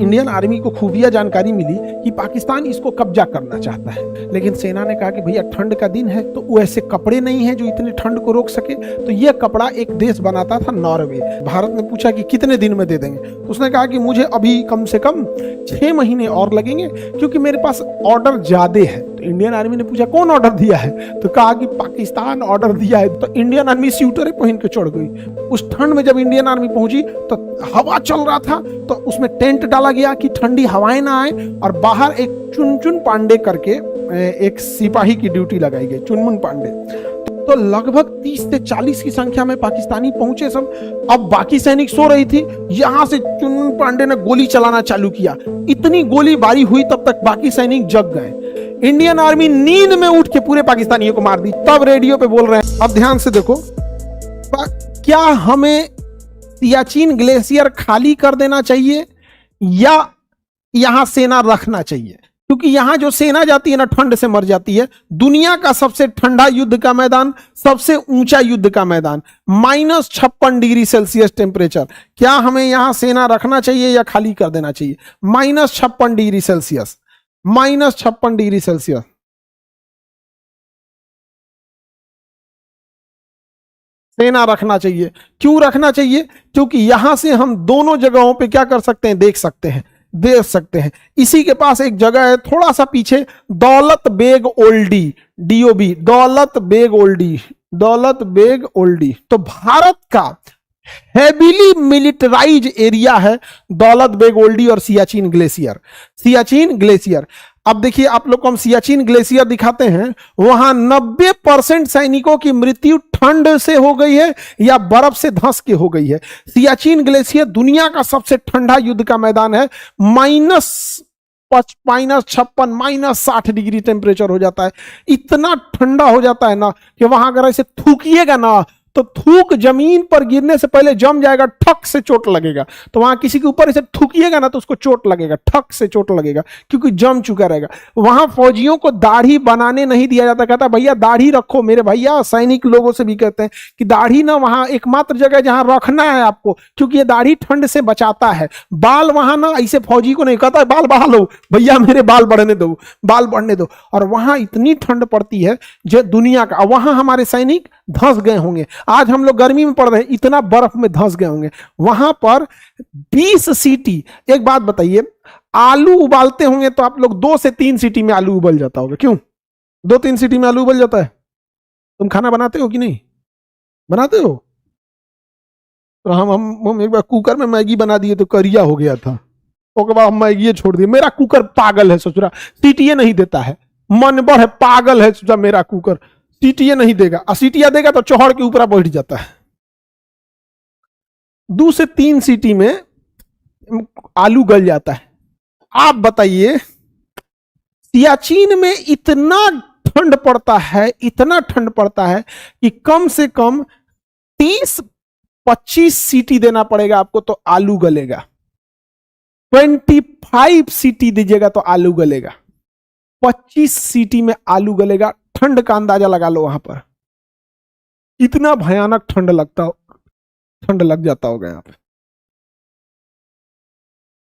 Indian army को खुफिया जानकारी मिली कि पाकिस्तान इसको कब्जा करना चाहता है, लेकिन सेना ने कहा कि भैया ठंड का दिन है तो ऐसे कपड़े नहीं हैं जो इतने ठंड को रोक सके। तो ये कपड़ा एक देश बनाता था नॉर्वे। भारत ने पूछा कि कितने दिन में दे देंगे, तो उसने कहा कि मुझे अभी कम से कम 6 महीने और लगेंगे क्योंकि मेरे पास ऑर्डर ज्यादा है। तो इंडियन आर्मी ने पूछा कौन ऑर्डर दिया है, तो कहा कि पाकिस्तान ऑर्डर दिया है। तो इंडियन आर्मी स्वेटर पहन के चढ़ गई। उस ठंड में जब इंडियन आर्मी पहुंची तो हवा चल रहा था, तो उसमें टेंट डाला गया कि ठंडी हवाएं ना आए, और बाहर एक चुनचुन पांडे करके एक सिपाही की ड्यूटी लगाई गई, चुनमुन पांडे। तो लगभग 30 से 40 की संख्या में पाकिस्तानी पहुंचे सब। अब बाकी सैनिक सो रही थी, यहां से चुनमुन पांडे ने गोली चलाना चालू किया। इतनी गोलीबारी हुई तब तक बाकी सैनिक जग गए। इंडियन आर्मी नींद में उठ के पूरे पाकिस्तानियों को मार दी। तब रेडियो पे बोल रहे हैं, अब ध्यान से देखो, क्या हमें सियाचिन ग्लेशियर खाली कर देना चाहिए या यहां सेना रखना चाहिए? क्योंकि यहां जो सेना जाती है ना, ठंड से मर जाती है। दुनिया का सबसे ठंडा युद्ध का मैदान, सबसे ऊंचा युद्ध का मैदान, -56 डिग्री सेल्सियस टेम्परेचर। क्या हमें यहां सेना रखना चाहिए या खाली कर देना चाहिए? -56 डिग्री सेल्सियस, -56 डिग्री सेल्सियस। सेना रखना चाहिए। क्यों रखना चाहिए? क्योंकि यहां से हम दोनों जगहों पे क्या कर सकते हैं, देख सकते हैं। इसी के पास एक जगह है थोड़ा सा पीछे, दौलत बेग ओल्डी, DOB, दौलत बेग ओल्डी। तो भारत का हेवीली मिलिटराइज एरिया है दौलत बेग ओल्डी और सियाचिन ग्लेशियर। अब देखिए, आप लोग को हम सियाचिन ग्लेशियर दिखाते हैं। वहां 90% सैनिकों की मृत्यु ठंड से हो गई है या बर्फ से धंस के हो गई है। सियाचिन ग्लेशियर दुनिया का सबसे ठंडा युद्ध का मैदान है। -56, -60 डिग्री टेम्परेचर हो जाता है। इतना ठंडा हो जाता है ना कि वहां अगर ऐसे थूकिएगा ना, तो थूक जमीन पर गिरने से पहले जम जाएगा, ठक से चोट लगेगा। तो वहां किसी के ऊपर इसे थूकिएगा ना तो उसको चोट लगेगा, ठक से चोट लगेगा, क्योंकि जम चुका रहेगा। वहां फौजियों को दाढ़ी बनाने नहीं दिया जाता। कहता भैया दाढ़ी रखो। मेरे भैया सैनिक लोगों से भी कहते हैं कि दाढ़ी ना वहां एकमात्र जगह जहां रखना है आपको, क्योंकि ये दाढ़ी ठंड से बचाता है। बाल वहां ना ऐसे फौजी को नहीं कहता बाल बढ़ा लो भैया, मेरे बाल बढ़ने दो। और वहां इतनी ठंड पड़ती है जो दुनिया का, वहां हमारे सैनिक धंस गए होंगे। आज हम लोग गर्मी में पड़ रहे हैं, इतना बर्फ में धंस गए होंगे। वहां पर 20 सीटी। एक बात बताइए, आलू उबालते होंगे तो आप लोग 2 से 3 सीटी में आलू उबल जाता होगा। क्यों 2-3 सीटी में आलू उबल जाता है? तुम खाना बनाते हो कि नहीं बनाते हो? तो हम एक बार कुकर में मैगी बना दिए तो करिया हो गया था। उसके बाद हम मैगी छोड़ दिए। मेरा कुकर पागल है ससुरा, सीटियां नहीं देता है। मन बढ़ है, पागल है ससुरा मेरा कुकर, सीटियां नहीं देगा। और सीटियां देगा तो चौहड़ के ऊपर बैठ जाता है। 2 से 3 सीटी में आलू गल जाता है। आप बताइए, सियाचिन में इतना ठंड पड़ता है कि कम से कम 30-25 सीटी देना पड़ेगा आपको तो आलू गलेगा। 25 सीटी दीजिएगा तो आलू गलेगा। 25 सीटी में आलू गलेगा। ठंड का अंदाजा लगा लो वहां पर, इतना भयानक ठंड लग जाता होगा। यहां पे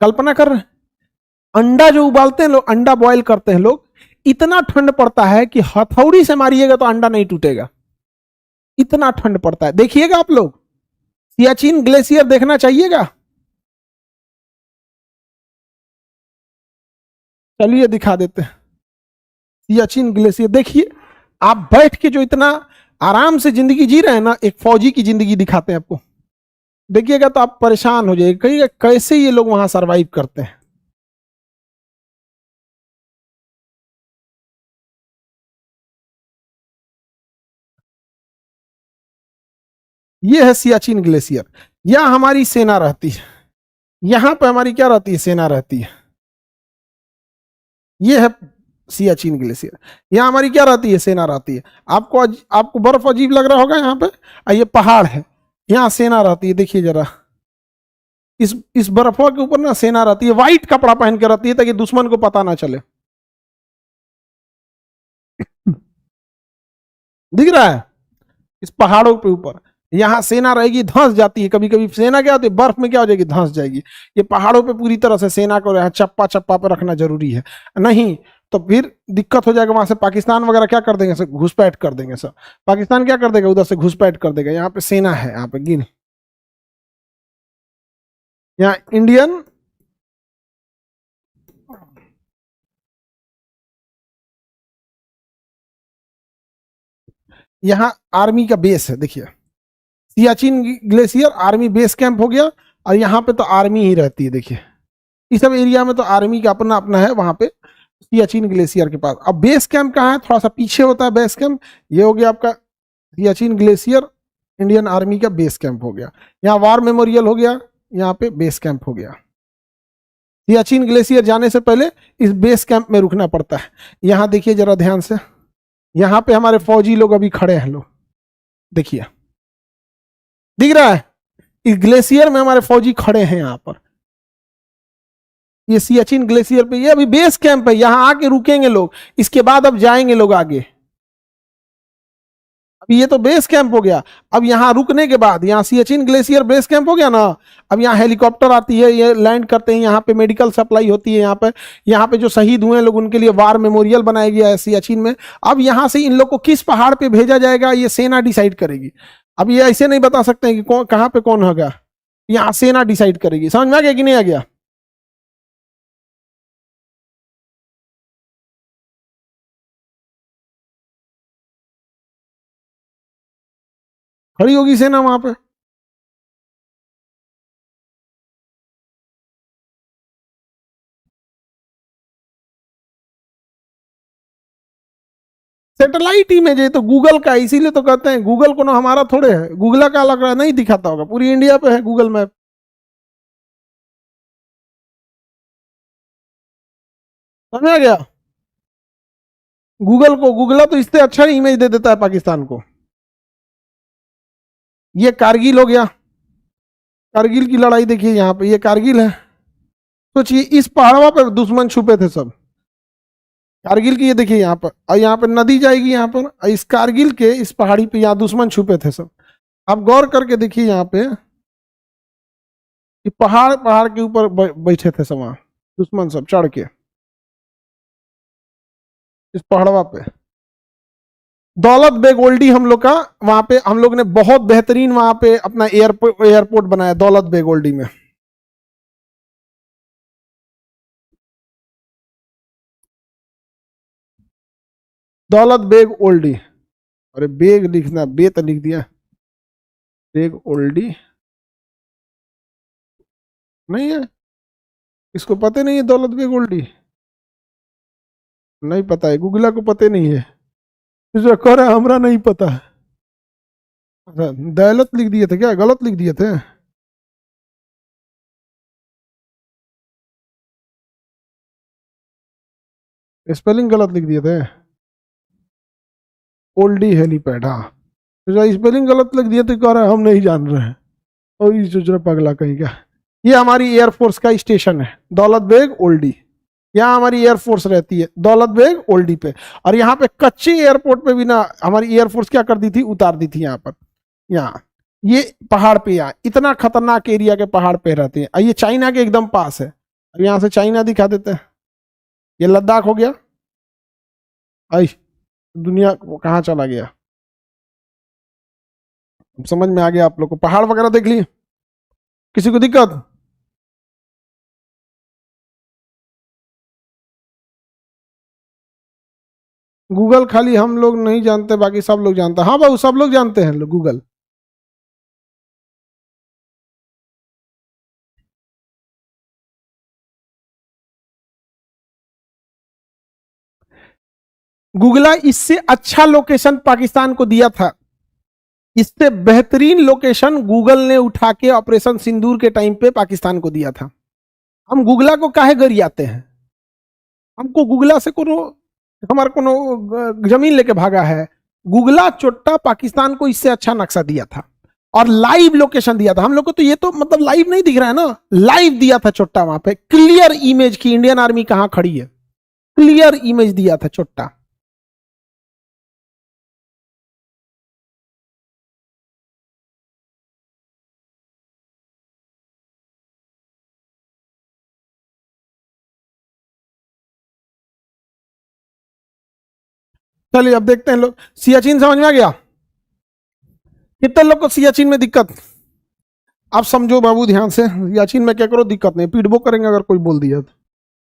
कल्पना कर रहे हैं, अंडा जो उबालते हैं लोग, अंडा बॉयल करते हैं लोग, इतना ठंड पड़ता है कि हथौड़ी से मारिएगा तो अंडा नहीं टूटेगा, इतना ठंड पड़ता है। देखिएगा आप लोग, सियाचिन ग्लेशियर देखना चाहिएगा। चलिए दिखा देते हैं सियाचिन ग्लेशियर। देखिए, आप बैठ के जो इतना आराम से जिंदगी जी रहे हैं ना, एक फौजी की जिंदगी दिखाते हैं आपको। देखिएगा तो आप परेशान हो जाएगा, कहिएगा कैसे ये लोग वहां सरवाइव करते हैं। ये है सियाचिन ग्लेशियर। यहां हमारी सेना रहती है, यहां पे हमारी क्या रहती है, सेना रहती है। ये है सियाचिन ग्लेशियर, यहां हमारी क्या रहती है, सेना रहती है। आपको बर्फ अजीब लग रहा होगा यहाँ पे, ये पहाड़ है, यहां सेना रहती है। देखिए जरा, इस बर्फों के ऊपर ना सेना रहती है, व्हाइट कपड़ा पहन के रहती है ताकि दुश्मन को पता ना चले। दिख रहा है इस पहाड़ों के ऊपर यहाँ सेना रहेगी, धंस जाती है। कभी कभी सेना क्या होती है, बर्फ में क्या हो जाएगी, धंस जाएगी। ये पहाड़ों पे पूरी तरह से सेना को यहाँ चप्पा चप्पा पे रखना जरूरी है, नहीं तो फिर दिक्कत हो जाएगा। वहां से पाकिस्तान वगैरह क्या कर देंगे, सब घुसपैठ कर देंगे। सब पाकिस्तान क्या कर देगा, उधर से घुसपैठ कर देगा। यहाँ पे सेना है, यहाँ पे गिन, यहाँ इंडियन यहाँ आर्मी का बेस है। देखिए Siachen glacier army base camp हो गया, और यहाँ पे तो आर्मी ही रहती है। देखिए इस सब एरिया में तो आर्मी का अपना अपना है, वहां पे सियाचिन ग्लेशियर के पास। अब बेस कैंप कहाँ है, थोड़ा सा पीछे होता है बेस कैंप। ये हो गया आपका सियाचिन ग्लेशियर, इंडियन आर्मी का बेस कैंप हो गया। यहाँ वार मेमोरियल हो गया, यहाँ पे बेस कैंप हो गया। सियाचिन ग्लेशियर जाने से पहले इस बेस कैंप में रुकना पड़ता है। यहाँ देखिए जरा ध्यान से, यहाँ पे हमारे फौजी लोग अभी खड़े हैं। लोग देखिए, दिख रहा है, इस ग्लेशियर में हमारे फौजी खड़े हैं। यहाँ पर ये सियाचिन ग्लेशियर पे, ये अभी बेस कैंप है, यहां आके रुकेंगे लोग, इसके बाद अब जाएंगे लोग आगे। अब ये तो बेस कैंप हो गया। अब यहाँ रुकने के बाद, यहाँ सियाचिन ग्लेशियर बेस कैंप हो गया ना, अब यहाँ हेलीकॉप्टर आती है, ये लैंड करते हैं, यहाँ पे मेडिकल सप्लाई होती है। यहाँ पे जो शहीद हुए हैं लोग, उनके लिए वार मेमोरियल बनाया गया है सियाचिन में। अब यहाँ से इन लोग को किस पहाड़ पे भेजा जाएगा, ये सेना डिसाइड करेगी। अब ये ऐसे नहीं बता सकते हैं कि कौन कहाँ पे कौन होगा, यहाँ सेना डिसाइड करेगी। समझ में आ गया कि नहीं आ गया? खड़ी होगी सेना वहां पे। सैटेलाइट इमेज है तो गूगल का, इसीलिए तो कहते हैं गूगल को ना, हमारा थोड़े है, गूगल का लग रहा है, नहीं दिखाता होगा, पूरी इंडिया पे है गूगल मैप। समझ आ गया? गूगल तो इससे अच्छा इमेज दे देता है पाकिस्तान को। ये कारगिल हो गया, कारगिल की लड़ाई देखिए, यहाँ पे ये कारगिल है। सोचिए इस पहाड़वा पे दुश्मन छुपे थे सब, कारगिल की। ये देखिए यहाँ पर, और यहाँ पे नदी जाएगी यहाँ पर, और इस कारगिल के इस पहाड़ी पे यहाँ दुश्मन छुपे थे सब। आप गौर करके देखिए यहाँ पे, ये पहाड़ पहाड़ के ऊपर बैठे थे सब वहाँ दुश्मन सब चढ़ के, इस पहाड़वा पे। दौलत बेग ओल्डी हम लोग का, वहां पे हम लोग ने बहुत बेहतरीन वहां पे अपना एयरपोर्ट बनाया दौलत बेग ओल्डी में। दौलत बेग ओल्डी, अरे बेग लिखना, बे तो लिख दिया, बेग ओल्डी नहीं है, इसको पता नहीं है दौलत बेग ओल्डी, नहीं पता है, गूगला को पता नहीं है, इसको कह रहा है हमरा नहीं पता है। अच्छा, दौलत लिख दिए थे क्या, गलत लिख दिए थे? स्पेलिंग गलत लिख दिए थे। ओल्डी हेलीपैड, हाँ, स्पेलिंग गलत लिख दिए तो कह रहा है हम नहीं जान रहे हैं, और ये सोच रहा पगला कहीं का। ये हमारी एयरफोर्स का स्टेशन है दौलत बेग ओल्डी, यहाँ हमारी एयरफोर्स रहती है दौलत बेग ओल्डी पे। और यहाँ पे कच्चे एयरपोर्ट पे भी ना हमारी एयरफोर्स क्या कर दी थी, उतार दी थी यहाँ पर। यहाँ ये पहाड़ पे, यहाँ इतना खतरनाक एरिया के पहाड़ पे रहते हैं, और ये चाइना के एकदम पास है। अब यहाँ से चाइना दिखा देते हैं, ये लद्दाख हो गया। आई दुनिया कहाँ चला गया, समझ में आ गया आप लोग को? पहाड़ वगैरह देख लिए, किसी को दिक्कत? गूगल खाली हम लोग नहीं जानते, बाकी सब लोग जानते हैं। हाँ बाबू, सब लोग जानते हैं गूगल। गूगला इससे अच्छा लोकेशन पाकिस्तान को दिया था, इससे बेहतरीन लोकेशन गूगल ने उठा के ऑपरेशन सिंदूर के टाइम पे पाकिस्तान को दिया था। हम गूगला को काहे गरियाते हैं? हमको गूगला से कोनो, हमारे कोनो जमीन लेके भागा है? गूगला चोट्टा पाकिस्तान को इससे अच्छा नक्शा दिया था, और लाइव लोकेशन दिया था हम लोग को। तो ये तो मतलब लाइव नहीं दिख रहा है ना, लाइव दिया था चोट्टा, वहां पे क्लियर इमेज की इंडियन आर्मी कहां खड़ी है, क्लियर इमेज दिया था चोट्टा। चलिए अब देखते हैं लोग, सियाचिन समझ में आ गया? कितने लोग को सियाचिन में दिक्कत? आप समझो बाबू ध्यान से, सियाचिन में क्या करो दिक्कत नहीं, पीटबो करेंगे अगर कोई बोल दिया तो,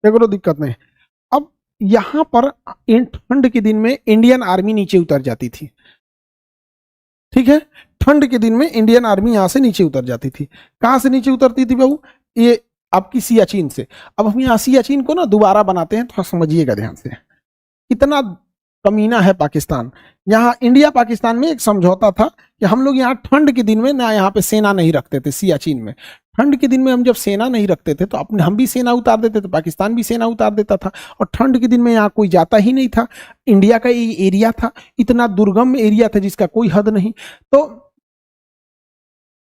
क्या करो दिक्कत नहीं। अब यहां पर ठंड के दिन में इंडियन आर्मी नीचे उतर जाती थी, ठीक है, ठंड के दिन में इंडियन आर्मी यहां से नीचे उतर जाती थी। कहां से नीचे उतरती थी बाबू? ये आपकी सियाचिन से। अब हम यहाँ सियाचिन को ना दोबारा बनाते हैं, थोड़ा समझिएगा ध्यान से, कितना कमीना है पाकिस्तान। यहाँ इंडिया पाकिस्तान में एक समझौता था कि हम लोग यहाँ ठंड के दिन में ना यहाँ पे सेना नहीं रखते थे। सियाचिन में ठंड के दिन में हम जब सेना नहीं रखते थे तो अपने हम भी सेना उतार देते थे, पाकिस्तान भी सेना उतार देता था, और ठंड के दिन में यहाँ कोई जाता ही नहीं था। इंडिया का ये एरिया था, इतना दुर्गम एरिया था जिसका कोई हद नहीं। तो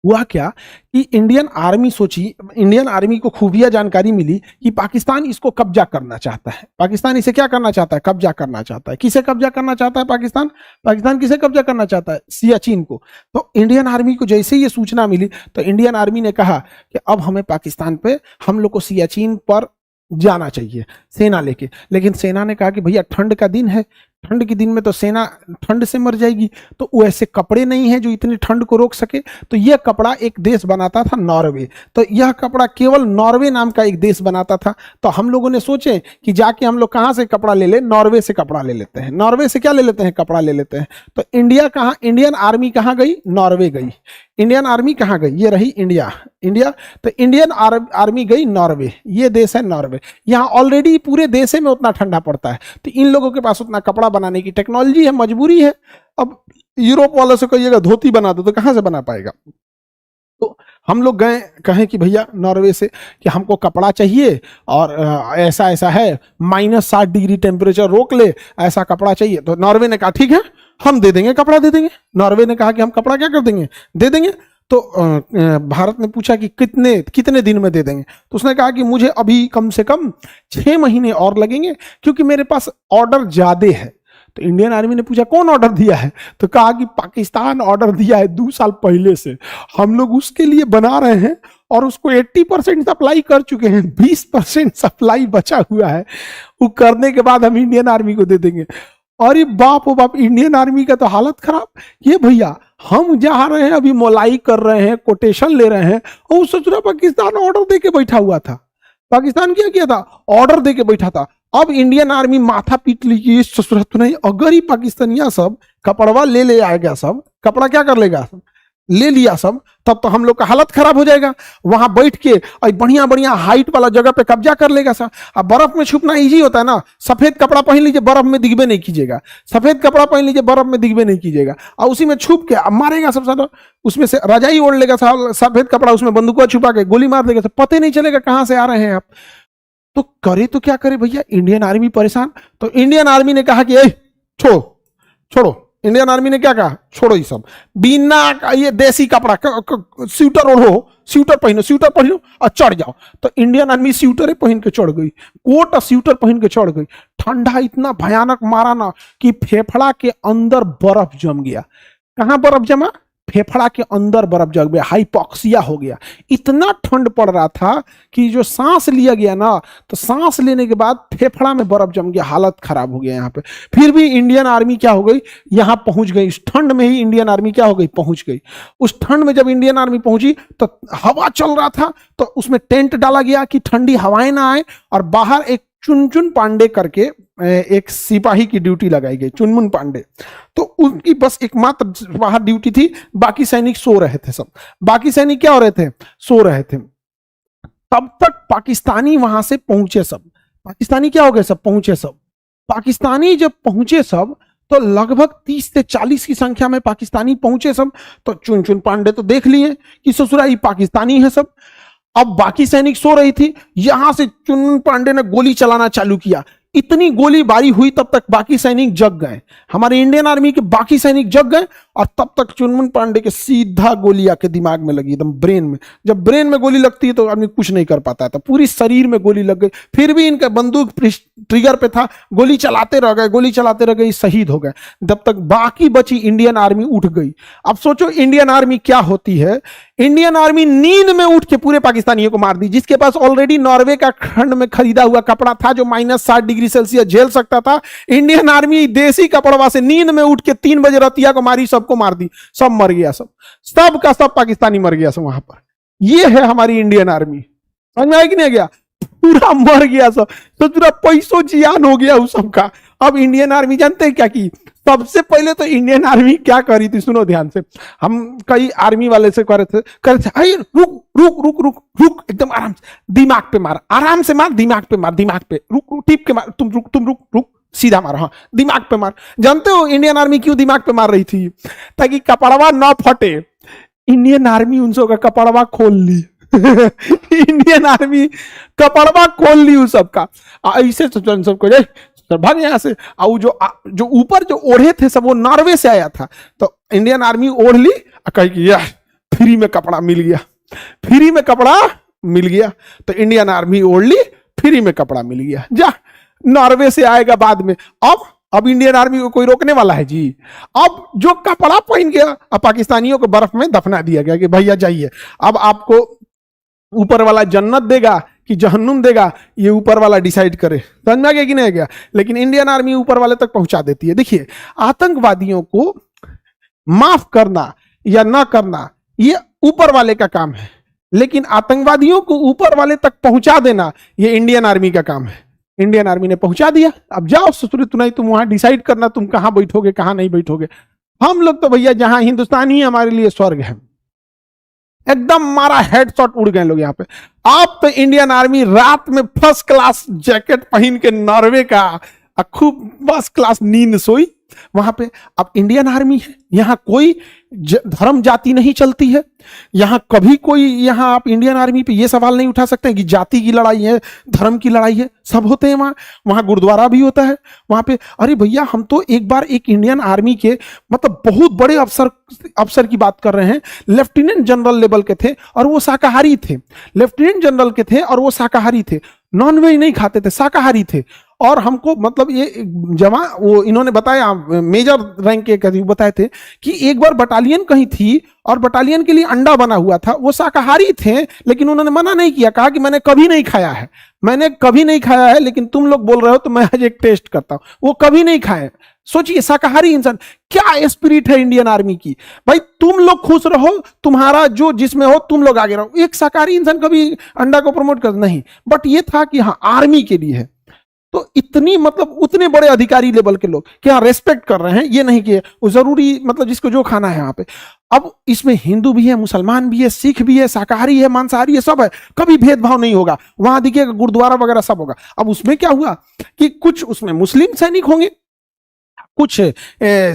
हुआ क्या कि इंडियन आर्मी सोची, इंडियन आर्मी को खुफिया जानकारी मिली कि पाकिस्तान इसको कब्जा करना चाहता है। पाकिस्तान इसे क्या करना चाहता है? कब्जा करना चाहता है। किसे कब्जा करना चाहता है पाकिस्तान? पाकिस्तान किसे कब्जा करना चाहता है? सियाचिन को। तो इंडियन आर्मी को जैसे ये सूचना मिली तो इंडियन आर्मी ने कहा कि अब हमें पाकिस्तान पे, हम लोग को सियाचिन पर जाना चाहिए सेना लेके। लेकिन सेना ने कहा कि भैया ठंड का दिन है, ठंड के दिन में तो सेना ठंड से मर जाएगी, तो वैसे कपड़े नहीं है जो इतनी ठंड को रोक सके। तो यह कपड़ा एक देश बनाता था, नॉर्वे। तो यह कपड़ा केवल नॉर्वे नाम का एक देश बनाता था। तो हम लोगों ने सोचे कि जाके हम लोग कहां से कपड़ा ले ले? नॉर्वे से कपड़ा ले लेते हैं। नॉर्वे से क्या ले लेते हैं? कपड़ा ले लेते हैं। तो इंडिया कहां, इंडियन आर्मी कहां गई? नॉर्वे गई। इंडियन आर्मी कहां गई? ये रही इंडिया, इंडिया। तो इंडियन आर्मी गई नॉर्वे, ये देश है नॉर्वे। यहाँ ऑलरेडी पूरे देश में उतना ठंडा पड़ता है, तो इन लोगों के पास उतना कपड़ा बनाने की टेक्नोलॉजी है, मजबूरी है। अब यूरोप वालों से कहिएगा धोती बना दो तो कहां से बना पाएगा? तो हम लोग गए, कहें कि भैया नॉर्वे से कि हमको कपड़ा चाहिए और ऐसा ऐसा है, -60 डिग्री टेम्परेचर रोक ले, ऐसा कपड़ा चाहिए। तो नॉर्वे ने कहा ठीक है हम दे देंगे, कपड़ा दे देंगे। नॉर्वे ने कहा कि हम कपड़ा क्या कर देंगे? दे देंगे। तो भारत ने पूछा कि कितने कितने दिन में दे देंगे? तो उसने कहा कि मुझे अभी कम से कम 6 महीने और लगेंगे, क्योंकि मेरे पास ऑर्डर ज्यादा है। तो इंडियन आर्मी ने पूछा कौन ऑर्डर दिया है? तो कहा कि पाकिस्तान ऑर्डर दिया है 2 साल पहले से, हम लोग उसके लिए बना रहे हैं और उसको 80% सप्लाई कर चुके हैं, 20% सप्लाई बचा हुआ है, वो करने के बाद हम इंडियन आर्मी को दे देंगे। अरे बाप ओ बाप, इंडियन आर्मी का तो हालत खराब। ये भैया हम जा रहे हैं अभी मोलाई कर रहे हैं, कोटेशन ले रहे हैं, और सोच रहा पाकिस्तान ऑर्डर दे के बैठा हुआ था। पाकिस्तान क्या किया था? ऑर्डर दे के बैठा था। अब इंडियन आर्मी माथा पीट ली कि ससुरा तो नहीं, अगर ही पाकिस्तानिया सब कपड़वा ले आएगा, सब कपड़ा क्या कर लेगा, ले लिया सब, तब तो हम लोग का हालत खराब हो जाएगा। वहां बैठ के बढ़िया बढ़िया हाइट वाला जगह पे कब्जा कर लेगा सब। अब बर्फ में छुपना इजी होता है ना, सफेद कपड़ा पहन लीजिए, बर्फ में दिखबे नहीं कीजिएगा, सफेद कपड़ा पहन लीजिए, बर्फ में दिखबे नहीं कीजिएगा, और उसी में छुप के अब मारेगा सब सारा, उसमें से रजाई ओढ़ लेगा सफेद कपड़ा, उसमें बंदूक छुपा के गोली मार देगा, पता नहीं चलेगा कहां से आ रहे हैं आप। तो करे तो क्या करे भैया, इंडियन आर्मी परेशान। तो इंडियन आर्मी ने कहा कि छोड़ो छोड़ो, इंडियन आर्मी ने क्या कहा, छोड़ो ये सब, बिना ये देसी कपड़ा, स्वेटर ओढ़ो, स्वेटर पहनो और चढ़ जाओ। तो इंडियन आर्मी स्वेटर पहन के चढ़ गई, कोट और स्वेटर पहन के चढ़ गई। ठंडा इतना भयानक मारा ना कि फेफड़ा के अंदर बर्फ जम गया। कहां बर्फ जमा? फेफड़ा के अंदर बर्फ जम गया, हाइपोक्सिया हो गया। इतना ठंड पड़ रहा था कि जो सांस लिया गया ना, तो सांस लेने के बाद फेफड़ा में बर्फ जम गया, हालत खराब हो गया यहाँ पे। फिर भी इंडियन आर्मी क्या हो गई, यहाँ पहुंच गई। इस ठंड में ही इंडियन आर्मी क्या हो गई, पहुंच गई। उस ठंड में जब इंडियन आर्मी पहुंची तो हवा चल रहा था, तो उसमें टेंट डाला गया कि ठंडी हवाएं ना आए, और बाहर एक चुनचुन पांडे करके एक सिपाही की ड्यूटी लगाई गई, चुनमुन पांडे। तो उनकी बस एकमात्र बाहर ड्यूटी थी, बाकी सैनिक सो रहे थे सब। बाकी सैनिक क्या हो रहे थे, सो रहे थे। तब तक पाकिस्तानी वहां से पहुंचे सब। पाकिस्तानी क्या हो गए सब, पहुंचे सब। पाकिस्तानी जब पहुंचे सब तो लगभग 30 से 40 की संख्या में पाकिस्तानी पहुंचे सब। तो चुनचुन पांडे तो देख लिए कि ससुराई पाकिस्तानी है सब। अब बाकी सैनिक सो रही थी, यहां से चुनमुन पांडे ने गोली चलाना चालू किया। इतनी गोलीबारी हुई तब तक बाकी सैनिक जग गए, हमारे इंडियन आर्मी के बाकी सैनिक जग गए, और तब तक चुनमुन पांडे के सीधा गोली आके दिमाग में लगी, एकदम ब्रेन में। जब ब्रेन में गोली लगती है तो आदमी कुछ नहीं कर पाता था, पूरी शरीर में गोली लग गई। फिर भी इनका बंदूक ट्रिगर पे था, गोली चलाते रह गए, गोली चलाते रह गए, शहीद हो गए। जब तक बाकी बची इंडियन आर्मी उठ गई। अब सोचो इंडियन आर्मी क्या होती है। इंडियन आर्मी नींद में उठ के पूरे पाकिस्तानियों को मार दी। जिसके पास ऑलरेडी नॉर्वे का खंड में खरीदा हुआ कपड़ा था जो -60 डिग्री सेल्सियस झेल सकता था, इंडियन आर्मी देसी कपड़वा से नींद में उठ के 3 बजे रतिया को मारी, सबको मार दी, सब मर गया, सब का सब पाकिस्तानी मर गया सब वहां पर। ये है हमारी इंडियन आर्मी। समझ में आया कि नहीं गया? पूरा मर गया सब, तो पूरा पैसों जियान हो गया उस सबका। अब इंडियन आर्मी जानते हैं क्या की? सबसे पहले तो इंडियन आर्मी क्या करी थी, सुनो ध्यान से। हम कई आर्मी वाले से करे थे अरे रुक रुक रुक रुक रुक, एकदम आराम से, दिमाग पे मार, आराम से मार, दिमाग पे मार, दिमाग पे रुक रुक, टिप के मार, तुम रुक रुक, सीधा मार, हाँ दिमाग पे मार। जानते हो इंडियन आर्मी क्यों दिमाग पे मार रही थी? ताकि कपड़वा ना फटे। इंडियन आर्मी उन सबका कपड़वा खोल ली। इंडियन आर्मी कपड़वा खोल ली उस सबका, ऐसे सबको भाग यहां से। और जो ऊपर जो ओढ़े थे सब वो नॉर्वे से आया था, तो इंडियन आर्मी ओढ़ ली, कही कि यार फ्री में कपड़ा मिल गया, फ्री में कपड़ा मिल गया। तो इंडियन आर्मी ओढ़ ली, फ्री में कपड़ा मिल गया, जा नॉर्वे से आएगा बाद में। अब इंडियन आर्मी को कोई रोकने वाला है जी? अब जो कपड़ा पहन गया, अब पाकिस्तानियों को बर्फ में दफना दिया गया कि भैया जाइए, अब आपको ऊपर वाला जन्नत देगा कि जहन्नुम देगा, ये ऊपर वाला डिसाइड करे। समझ में आ गया कि नहीं गया? लेकिन इंडियन आर्मी ऊपर वाले तक पहुंचा देती है। देखिए, आतंकवादियों को माफ करना या ना करना ये ऊपर वाले का काम है, लेकिन आतंकवादियों को ऊपर वाले तक पहुंचा देना ये इंडियन आर्मी का काम है। इंडियन आर्मी ने पहुंचा दिया, अब जाओ ससुर तुनाई, तुम वहां डिसाइड करना तुम कहां बैठोगे कहां नहीं बैठोगे। हम लोग तो भैया जहां हिंदुस्तान ही हमारे लिए स्वर्ग है। एकदम मारा हेडशॉट उड़ गए लोग यहाँ पे। आप तो इंडियन आर्मी रात में फर्स्ट क्लास जैकेट पहन के नॉर्वे का खूब फर्स्ट क्लास नींद सोई वहां पे। अब इंडियन आर्मी है, यहां कोई धर्म जाति नहीं चलती है। यहां कभी कोई, यहां आप इंडियन आर्मी पे ये सवाल नहीं उठा सकते कि जाति की लड़ाई है, धर्म की लड़ाई है, सब होते हैं वहां। वहां गुरुद्वारा भी होता है वहां पे। अरे भैया, हम तो एक बार एक इंडियन आर्मी के मतलब बहुत बड़े अफसर की बात कर रहे हैं, लेफ्टिनेंट जनरल लेवल के थे और वो शाकाहारी थे। लेफ्टिनेंट जनरल के थे और वो शाकाहारी थे, नॉनवेज नहीं खाते थे, शाकाहारी थे। और हमको मतलब ये जवान, वो इन्होंने बताया, मेजर रैंक के बताए थे कि एक बार बटालियन कहीं थी और बटालियन के लिए अंडा बना हुआ था। वो शाकाहारी थे लेकिन उन्होंने मना नहीं किया, कहा कि मैंने कभी नहीं खाया है, मैंने कभी नहीं खाया है, लेकिन तुम लोग बोल रहे हो तो मैं आज एक टेस्ट करता हूं। वो कभी नहीं खाए। सोचिए, शाकाहारी इंसान, क्या स्पिरिट है इंडियन आर्मी की। भाई तुम लोग खुश रहो, तुम्हारा जो जिसमें हो तुम लोग आगे रहो। एक शाकाहारी इंसान कभी अंडा को प्रमोट कर नहीं, बट ये था कि हाँ आर्मी के लिए है। तो इतनी मतलब उतने बड़े अधिकारी लेवल के लोग क्या रेस्पेक्ट कर रहे हैं, ये नहीं कि वो जरूरी मतलब जिसको जो खाना है यहाँ पे। अब इसमें हिंदू भी है, मुसलमान भी है, सिख भी है, शाकाहारी है, मांसाहारी है, सब है, कभी भेदभाव नहीं होगा। वहां देखिएगा गुरुद्वारा वगैरह सब होगा। अब उसमें क्या हुआ कि कुछ उसमें मुस्लिम सैनिक होंगे, कुछ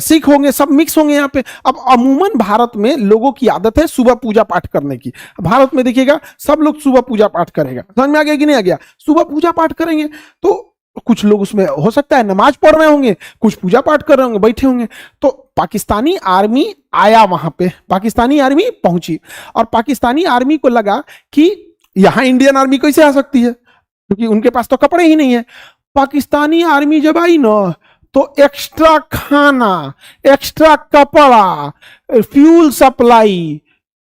सिख होंगे, सब मिक्स होंगे यहाँ पे। अब अमूमन भारत में लोगों की आदत है सुबह पूजा पाठ करने की। भारत में देखिएगा सब लोग सुबह पूजा पाठ करेगा। समझ में आ गया कि नहीं आ गया? सुबह पूजा पाठ करेंगे तो कुछ लोग उसमें हो सकता है नमाज पढ़ रहे होंगे, कुछ पूजा पाठ कर रहे होंगे, बैठे होंगे। तो पाकिस्तानी आर्मी आया वहां पे, पाकिस्तानी आर्मी पहुंची और पाकिस्तानी आर्मी को लगा कि यहां इंडियन आर्मी कैसे आ सकती है, क्योंकि उनके पास तो कपड़े ही नहीं है। पाकिस्तानी आर्मी जब आई ना तो एक्स्ट्रा खाना, एक्स्ट्रा कपड़ा, फ्यूल सप्लाई,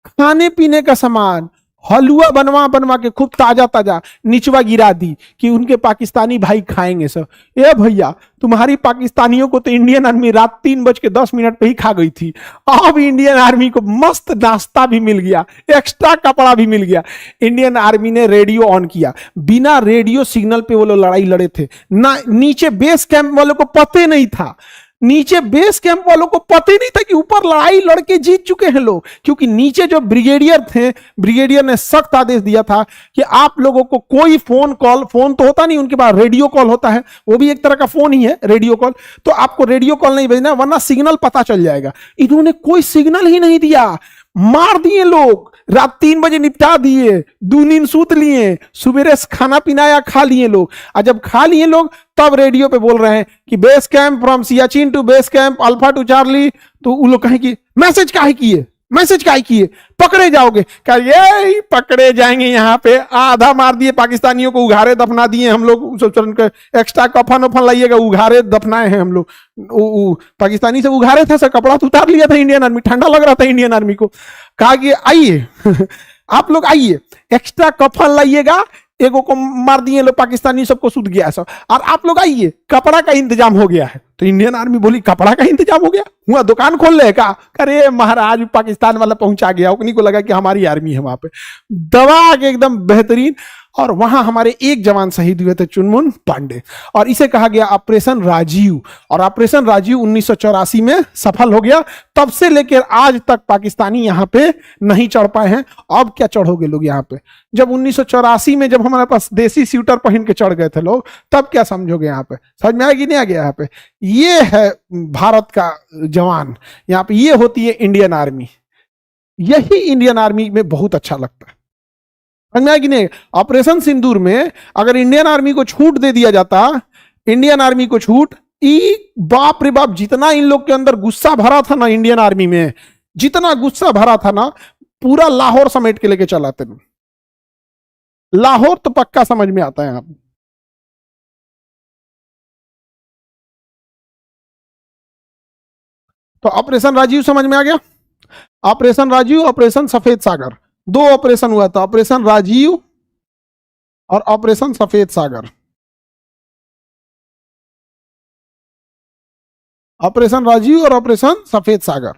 खाने पीने का सामान, हलवा बनवा बनवा के खूब ताजा ताजा निचवा गिरा दी कि उनके पाकिस्तानी भाई खाएंगे सब। ए भैया, तुम्हारी पाकिस्तानियों को तो इंडियन आर्मी रात 3:10 पे ही खा गई थी। अब इंडियन आर्मी को मस्त नाश्ता भी मिल गया, एक्स्ट्रा कपड़ा भी मिल गया। इंडियन आर्मी ने रेडियो ऑन किया, बिना रेडियो सिग्नल पे वो लोग लड़ाई लड़े थे ना। नीचे बेस कैंप वालों को पता नहीं था, नीचे बेस कैंप वालों को पता ही नहीं था कि ऊपर लड़ाई लड़के जीत चुके हैं लोग। क्योंकि नीचे जो ब्रिगेडियर थे, ब्रिगेडियर ने सख्त आदेश दिया था कि आप लोगों को कोई फोन कॉल, फोन तो होता नहीं उनके पास, रेडियो कॉल होता है, वो भी एक तरह का फोन ही है रेडियो कॉल, तो आपको रेडियो कॉल नहीं भेजना वरना सिग्नल पता चल जाएगा। इन्होंने कोई सिग्नल ही नहीं दिया, मार दिए लोग, रात 3 बजे निपटा दिए, 2 नींद सूत लिए, सुबेरे खाना पीना या खा लिए लोग। और जब खा लिए लोग तब रेडियो पे बोल रहे हैं कि base camp from Siachen to base camp alpha to Charlie. तो वो लोग कहें कि मैसेज काहे किए, मैसेज काहे किए, पकड़े जाओगे। कहिए पकड़े जाएंगे, यहाँ पे आधा मार दिए पाकिस्तानियों को, उघारे दफना दिए हम लोग। एक्स्ट्रा कफन वफन लाइएगा, उघारे दफनाए हैं हम लोग। पाकिस्तानी से उघारे थे, सर कपड़ा तो उतार लिया था इंडियन आर्मी, ठंडा लग रहा था इंडियन आर्मी को। कहा कि आइए आप लोग आइए, एक्स्ट्रा कफन लाइएगा, एगो को मार दिए लोग पाकिस्तानी, सबको सूद गया सब, और आप लोग आइए, कपड़ा का इंतजाम हो गया है। तो इंडियन आर्मी बोली कपड़ा का इंतजाम हो गया, हुआ दुकान खोल ले का। अरे महाराज पाकिस्तान वाला पहुंचा गया, उन्हीं को लगा कि हमारी आर्मी है वहां पे, दबा के एकदम बेहतरीन। और वहां हमारे एक जवान शहीद हुए थे, चुनमुन पांडे, और इसे कहा गया ऑपरेशन राजीव। और ऑपरेशन राजीव 1984 में सफल हो गया। तब से लेकर आज तक पाकिस्तानी यहां पे नहीं चढ़ पाए हैं। अब क्या चढ़ोगे लोग यहाँ पे? जब 1984 में जब हमारे पास देसी स्वेटर पहन के चढ़ गए थे लोग, तब क्या समझोगे यहाँ पे? समझ में आया कि नहीं आ गया? यहाँ पे ये है भारत का जवान, यहाँ पे ये होती है इंडियन आर्मी। यही इंडियन आर्मी में बहुत अच्छा लगता है, समझ में आया कि नहीं? ऑपरेशन सिंदूर में अगर इंडियन आर्मी को छूट दे दिया जाता, इंडियन आर्मी को छूट, बाप रे बाप, जितना इन लोग के अंदर गुस्सा भरा था ना इंडियन आर्मी में, जितना गुस्सा भरा था ना, पूरा लाहौर समेट के लेके चलाते हैं। लाहौर तो पक्का समझ में आता है आप। तो ऑपरेशन राजीव समझ में आ गया? ऑपरेशन राजीव, ऑपरेशन सफेद सागर, 2 ऑपरेशन हुआ था, ऑपरेशन राजीव और ऑपरेशन सफेद सागर। ऑपरेशन राजीव और ऑपरेशन सफेद सागर।